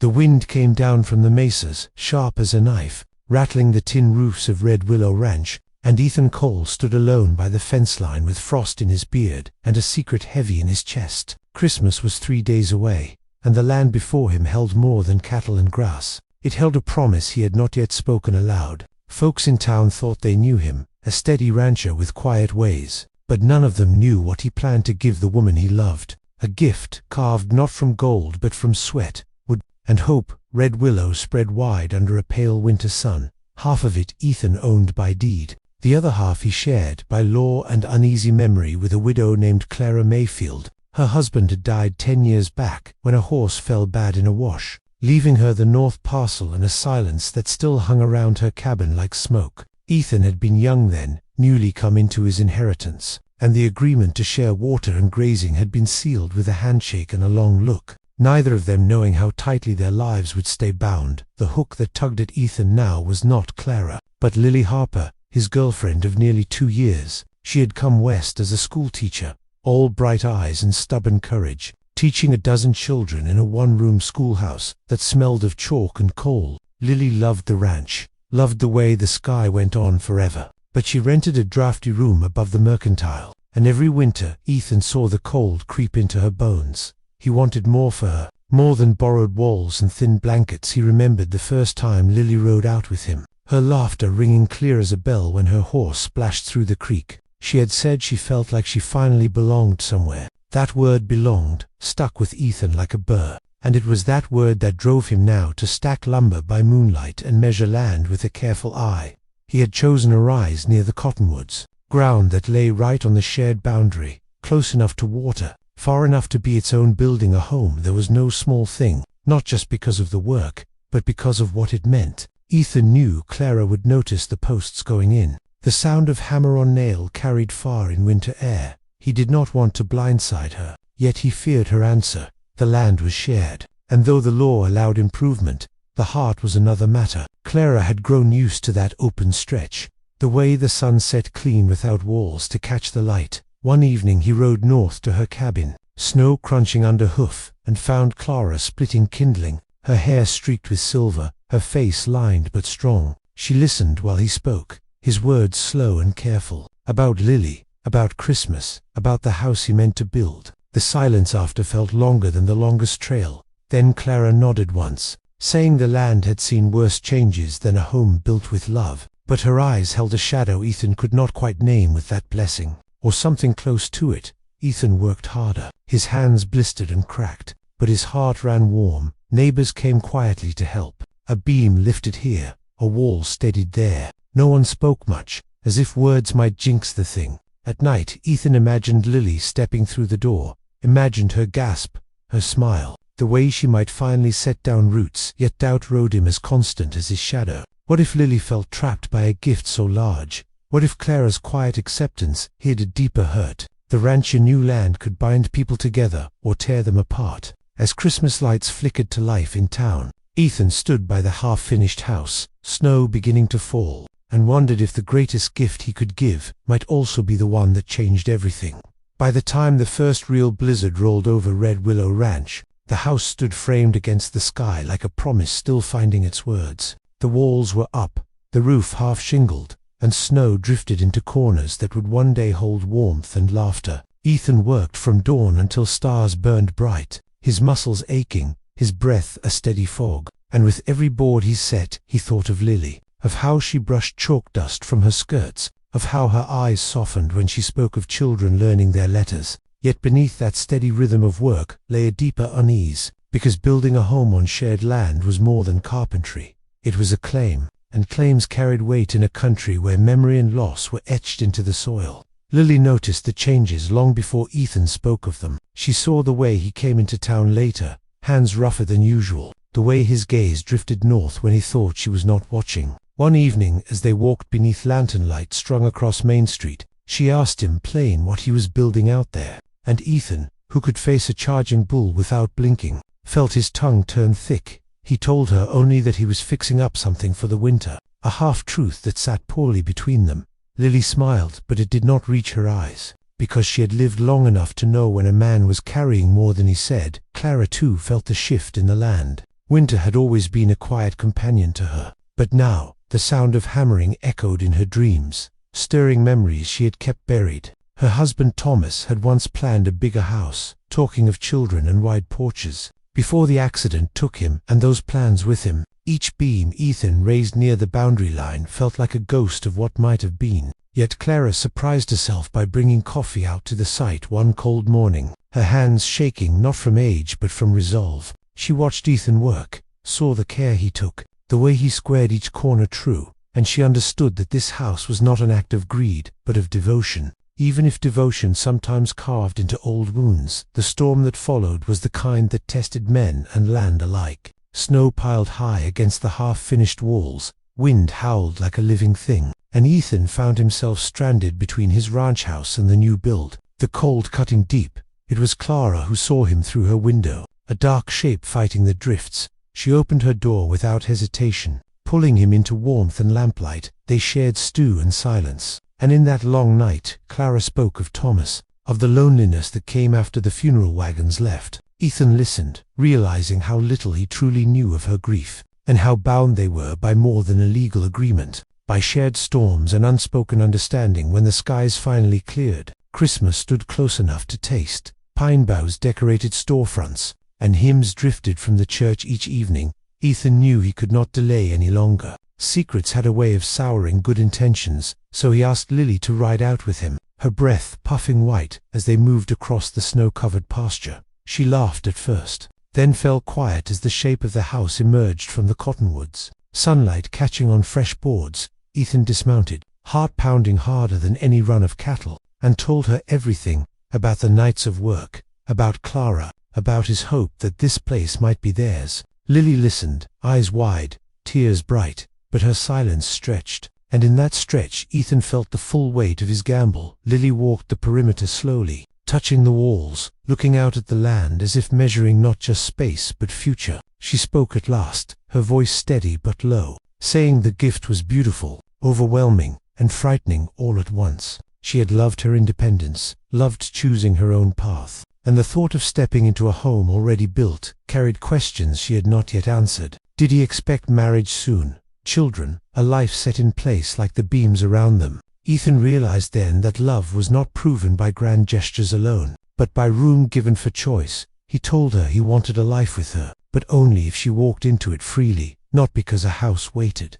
The wind came down from the mesas, sharp as a knife, rattling the tin roofs of Red Willow Ranch, and Ethan Cole stood alone by the fence line with frost in his beard and a secret heavy in his chest. Christmas was 3 days away, and the land before him held more than cattle and grass. It held a promise he had not yet spoken aloud. Folks in town thought they knew him, a steady rancher with quiet ways, but none of them knew what he planned to give the woman he loved. A gift carved not from gold but from sweat, wood, and hope. Red Willow spread wide under a pale winter sun. Half of it Ethan owned by deed. The other half he shared by law and uneasy memory with a widow named Clara Mayfield. Her husband had died 10 years back when a horse fell bad in a wash, leaving her the north parcel and a silence that still hung around her cabin like smoke. Ethan had been young then, newly come into his inheritance, and the agreement to share water and grazing had been sealed with a handshake and a long look, neither of them knowing how tightly their lives would stay bound. The hook that tugged at Ethan now was not Clara, but Lily Harper, his girlfriend of nearly 2 years. She had come west as a schoolteacher, all bright eyes and stubborn courage, teaching a dozen children in a one-room schoolhouse that smelled of chalk and coal. Lily loved the ranch, loved the way the sky went on forever, but she rented a drafty room above the Mercantile, and every winter Ethan saw the cold creep into her bones. He wanted more for her, more than borrowed walls and thin blankets. He remembered the first time Lily rode out with him, her laughter ringing clear as a bell when her horse splashed through the creek. She had said she felt like she finally belonged somewhere. That word belonged stuck with Ethan like a burr, and it was that word that drove him now to stack lumber by moonlight and measure land with a careful eye. He had chosen a rise near the cottonwoods, ground that lay right on the shared boundary, close enough to water, far enough to be its own building a home. There was no small thing, not just because of the work, but because of what it meant. Ethan knew Clara would notice the posts going in. The sound of hammer on nail carried far in winter air. He did not want to blindside her, yet he feared her answer. The land was shared, and though the law allowed improvement, the heart was another matter. Clara had grown used to that open stretch, the way the sun set clean without walls to catch the light. One evening he rode north to her cabin, snow crunching under hoof, and found Clara splitting kindling, her hair streaked with silver, her face lined but strong. She listened while he spoke, his words slow and careful, about Lily, about Christmas, about the house he meant to build. The silence after felt longer than the longest trail. Then Clara nodded once, saying the land had seen worse changes than a home built with love, but her eyes held a shadow Ethan could not quite name with that blessing, or something close to it. Ethan worked harder. His hands blistered and cracked, but his heart ran warm. Neighbors came quietly to help. A beam lifted here, a wall steadied there. No one spoke much, as if words might jinx the thing. At night, Ethan imagined Lily stepping through the door, imagined her gasp, her smile, the way she might finally set down roots, yet doubt rode him as constant as his shadow. What if Lily felt trapped by a gift so large? What if Clara's quiet acceptance hid a deeper hurt? The ranch in new land could bind people together or tear them apart. As Christmas lights flickered to life in town, Ethan stood by the half-finished house, snow beginning to fall, and wondered if the greatest gift he could give might also be the one that changed everything. By the time the first real blizzard rolled over Red Willow Ranch, the house stood framed against the sky like a promise still finding its words. The walls were up, the roof half-shingled, and snow drifted into corners that would one day hold warmth and laughter. Ethan worked from dawn until stars burned bright, his muscles aching, his breath a steady fog, and with every board he set, he thought of Lily, of how she brushed chalk dust from her skirts, of how her eyes softened when she spoke of children learning their letters. Yet beneath that steady rhythm of work lay a deeper unease, because building a home on shared land was more than carpentry. It was a claim, and claims carried weight in a country where memory and loss were etched into the soil. Lily noticed the changes long before Ethan spoke of them. She saw the way he came into town later, hands rougher than usual, the way his gaze drifted north when he thought she was not watching. One evening, as they walked beneath lantern lights strung across Main Street, she asked him plain what he was building out there, and Ethan, who could face a charging bull without blinking, felt his tongue turn thick. He told her only that he was fixing up something for the winter, a half-truth that sat poorly between them. Lily smiled, but it did not reach her eyes, because she had lived long enough to know when a man was carrying more than he said. Clara too felt the shift in the land. Winter had always been a quiet companion to her, but now the sound of hammering echoed in her dreams, stirring memories she had kept buried. Her husband Thomas had once planned a bigger house, talking of children and wide porches. Before the accident took him and those plans with him, each beam Ethan raised near the boundary line felt like a ghost of what might have been. Yet Clara surprised herself by bringing coffee out to the site one cold morning, her hands shaking not from age but from resolve. She watched Ethan work, saw the care he took, the way he squared each corner true, and she understood that this house was not an act of greed, but of devotion. Even if devotion sometimes carved into old wounds, the storm that followed was the kind that tested men and land alike. Snow piled high against the half-finished walls, wind howled like a living thing, and Ethan found himself stranded between his ranch house and the new build, the cold cutting deep. It was Clara who saw him through her window, a dark shape fighting the drifts. She opened her door without hesitation, pulling him into warmth and lamplight. They shared stew and silence. And in that long night, Clara spoke of Thomas, of the loneliness that came after the funeral wagons left. Ethan listened, realizing how little he truly knew of her grief, and how bound they were by more than a legal agreement, by shared storms and unspoken understanding. When the skies finally cleared, Christmas stood close enough to taste. Pine boughs decorated storefronts, and hymns drifted from the church each evening. Ethan knew he could not delay any longer. Secrets had a way of souring good intentions, so he asked Lily to ride out with him, her breath puffing white as they moved across the snow-covered pasture. She laughed at first, then fell quiet as the shape of the house emerged from the cottonwoods. Sunlight catching on fresh boards, Ethan dismounted, heart pounding harder than any run of cattle, and told her everything, about the nights of work, about Clara, about his hope that this place might be theirs. Lily listened, eyes wide, tears bright, but her silence stretched, and in that stretch Ethan felt the full weight of his gamble. Lily walked the perimeter slowly, touching the walls, looking out at the land as if measuring not just space but future. She spoke at last, her voice steady but low, saying the gift was beautiful, overwhelming, and frightening all at once. She had loved her independence, loved choosing her own path, and the thought of stepping into a home already built carried questions she had not yet answered. Did he expect marriage soon? Children, a life set in place like the beams around them? Ethan realized then that love was not proven by grand gestures alone, but by room given for choice. He told her he wanted a life with her, but only if she walked into it freely, not because a house waited.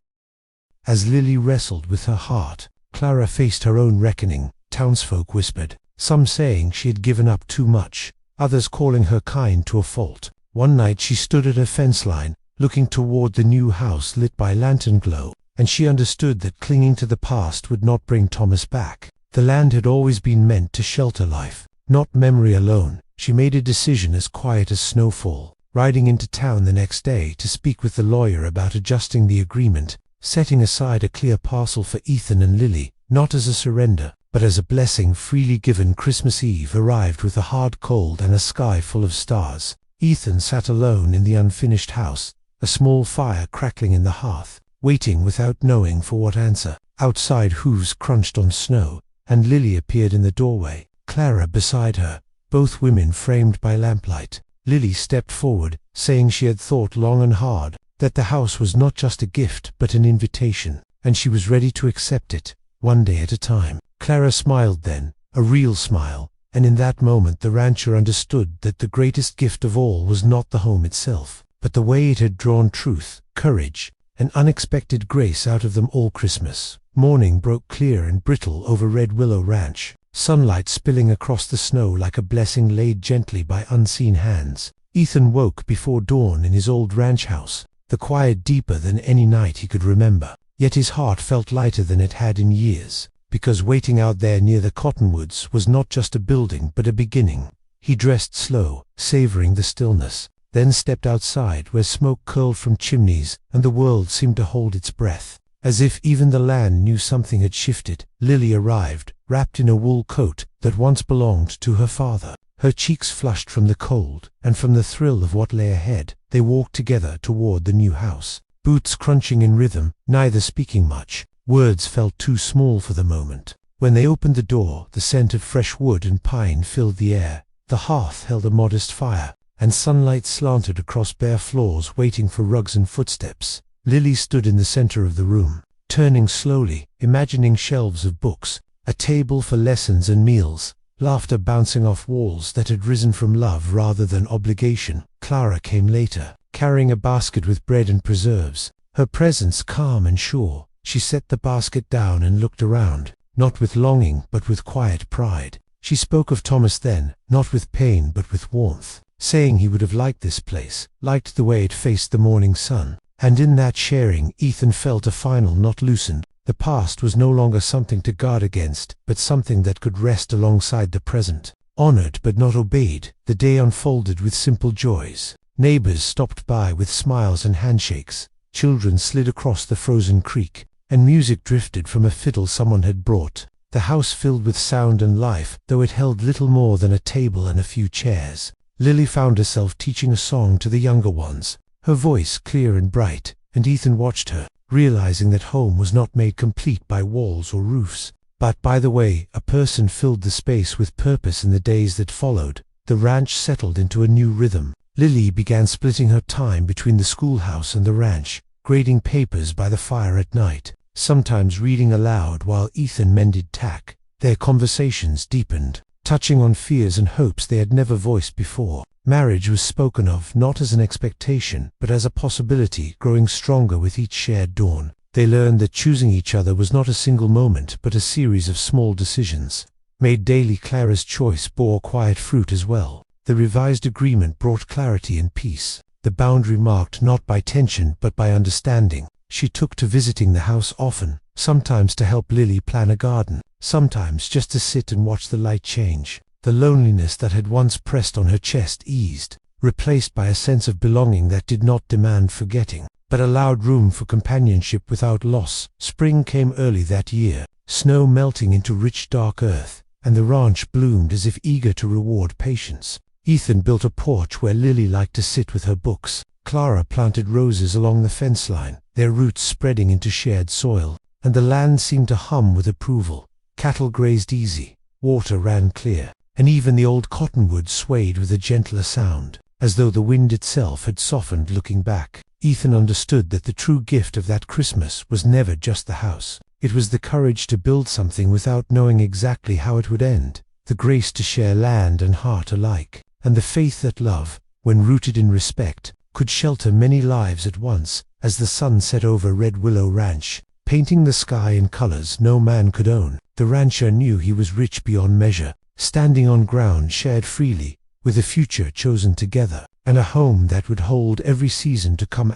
As Lily wrestled with her heart, Clara faced her own reckoning. Townsfolk whispered, some saying she had given up too much, others calling her kind to a fault. One night she stood at her fence line, looking toward the new house lit by lantern glow, and she understood that clinging to the past would not bring Thomas back. The land had always been meant to shelter life, not memory alone. She made a decision as quiet as snowfall, riding into town the next day to speak with the lawyer about adjusting the agreement, setting aside a clear parcel for Ethan and Lily, not as a surrender, but as a blessing freely given. Christmas Eve arrived with a hard cold and a sky full of stars. Ethan sat alone in the unfinished house, a small fire crackling in the hearth, waiting without knowing for what answer. Outside hooves crunched on snow, and Lily appeared in the doorway, Clara beside her, both women framed by lamplight. Lily stepped forward, saying she had thought long and hard, that the house was not just a gift but an invitation, and she was ready to accept it, one day at a time. Clara smiled then, a real smile, and in that moment the rancher understood that the greatest gift of all was not the home itself, but the way it had drawn truth, courage, and unexpected grace out of them all. Christmas morning broke clear and brittle over Red Willow Ranch, sunlight spilling across the snow like a blessing laid gently by unseen hands. Ethan woke before dawn in his old ranch house, the quiet deeper than any night he could remember. Yet his heart felt lighter than it had in years, because waiting out there near the cottonwoods was not just a building but a beginning. He dressed slow, savoring the stillness, then stepped outside where smoke curled from chimneys and the world seemed to hold its breath, as if even the land knew something had shifted. Lily arrived, wrapped in a wool coat that once belonged to her father. Her cheeks flushed from the cold and from the thrill of what lay ahead. They walked together toward the new house, boots crunching in rhythm, neither speaking much. Words felt too small for the moment. When they opened the door, the scent of fresh wood and pine filled the air. The hearth held a modest fire, and sunlight slanted across bare floors waiting for rugs and footsteps. Lily stood in the center of the room, turning slowly, imagining shelves of books, a table for lessons and meals, laughter bouncing off walls that had risen from love rather than obligation. Clara came later, carrying a basket with bread and preserves, her presence calm and sure. She set the basket down and looked around, not with longing but with quiet pride. She spoke of Thomas then, not with pain but with warmth, saying he would have liked this place, liked the way it faced the morning sun. And in that sharing, Ethan felt a final knot loosened. The past was no longer something to guard against, but something that could rest alongside the present. Honored but not obeyed, the day unfolded with simple joys. Neighbors stopped by with smiles and handshakes. Children slid across the frozen creek, and music drifted from a fiddle someone had brought. The house filled with sound and life, though it held little more than a table and a few chairs. Lily found herself teaching a song to the younger ones, her voice clear and bright, and Ethan watched her, realizing that home was not made complete by walls or roofs, but by the way a person filled the space with purpose. In the days that followed, the ranch settled into a new rhythm. Lily began splitting her time between the schoolhouse and the ranch, grading papers by the fire at night, sometimes reading aloud while Ethan mended tack. Their conversations deepened, touching on fears and hopes they had never voiced before. Marriage was spoken of not as an expectation, but as a possibility, growing stronger with each shared dawn. They learned that choosing each other was not a single moment, but a series of small decisions, made daily. Clara's choice bore quiet fruit as well. The revised agreement brought clarity and peace, the boundary marked not by tension but by understanding. She took to visiting the house often, sometimes to help Lily plan a garden, sometimes just to sit and watch the light change. The loneliness that had once pressed on her chest eased, replaced by a sense of belonging that did not demand forgetting, but allowed room for companionship without loss. Spring came early that year, snow melting into rich dark earth, and the ranch bloomed as if eager to reward patience. Ethan built a porch where Lily liked to sit with her books. Clara planted roses along the fence line, their roots spreading into shared soil, and the land seemed to hum with approval. Cattle grazed easy, water ran clear, and even the old cottonwood swayed with a gentler sound, as though the wind itself had softened. Looking back, Ethan understood that the true gift of that Christmas was never just the house. It was the courage to build something without knowing exactly how it would end, the grace to share land and heart alike, and the faith that love, when rooted in respect, could shelter many lives at once. As the sun set over Red Willow Ranch, painting the sky in colors no man could own, the rancher knew he was rich beyond measure, standing on ground shared freely, with a future chosen together, and a home that would hold every season to come.